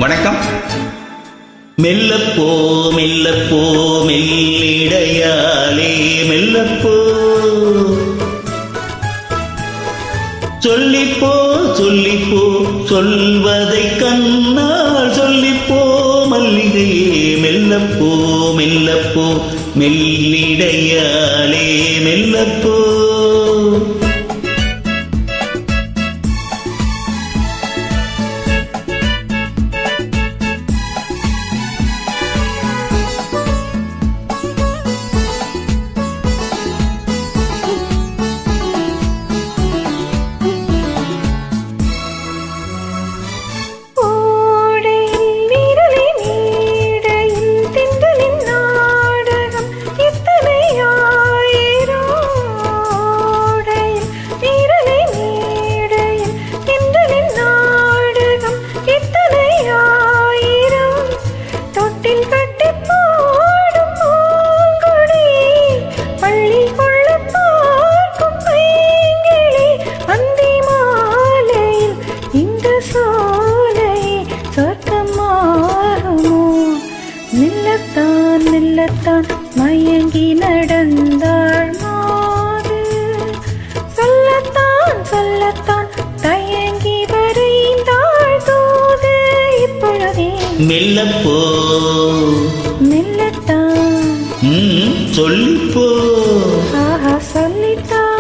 வணக்கம். மெல்லப்போ மெல்லப்போ மெல்லிடையாலே மெல்லப்போ, சொல்லிப்போ சொல்லிப்போ சொல்வதை கண்ணால் சொல்லிப்போ மல்லிகையே, மெல்லப்போ மெல்லப்போ மெல்லிடையாலே மெல்லப்போ. மெல்லத்தான் மயங்கி நடந்தாள் மாது, சொல்லத்தான் சொல்லத்தான் தயங்கி வரைந்தாள் தூது. இப்பொழுதே மெல்லப்போ மெல்லத்தான் சொல்லிப்போ, ஆஹா சொல்லித்தான்.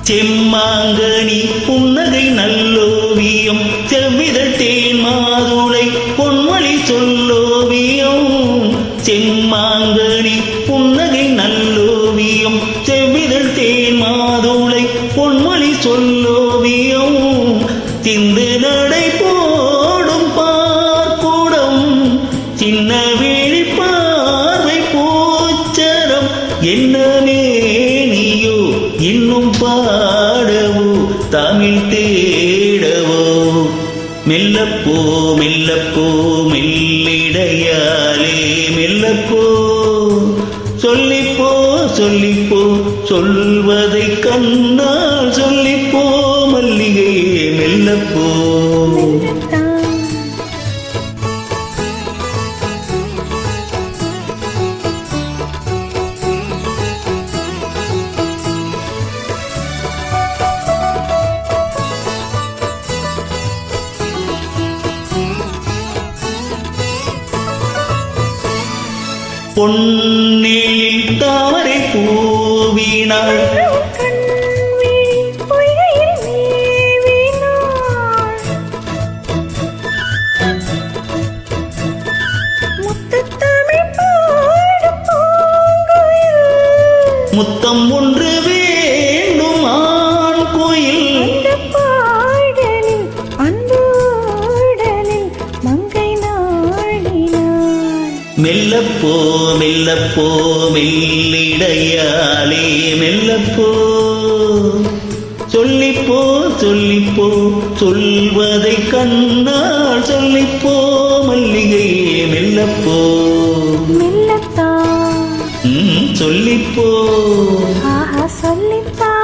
செம்மாங்கனி புன்னகை நல்லோவியம், செவ்விதட்டேன் மாதுளை பொன்மொழி சொல்லோவியம். செம்மாங்கனி புன்னகை நல்லோவியம், செவ்விதட்டேன் மாதுளை பொன்மொழி சொல்லோவியம். திந்து நடை போடும் பார்க்கூடம், சின்ன விழி பார்வை பூச்சரம். என்னவே நீயோ இன்னும் பாடவோ தமிழ் தேடவோ, மெல்லப்போ மெல்லப்போ மெல்லிடையாலே மெல்லப்போ, சொல்லிப்போ சொல்லிப்போ சொல்வதை கண்ணால் சொல்லிப்போ மல்லிகையே, மெல்லப்போ. பொன்னில் தாமரை பூவினாள், முத்தம் ஒன்று வேண்டும் ஆண் கோயில். மெல்லப்போ மெல்லப்போ மெல்லிடையாலே மெல்லப்போ, சொல்லிப்போ சொல்லிப்போ சொல்வதை கண்ணால் சொல்லிப்போ மல்லிகையே, மெல்லப்போ மெல்லத்தான் சொல்லிப்போ, ஆஹா சொல்லித்தான்.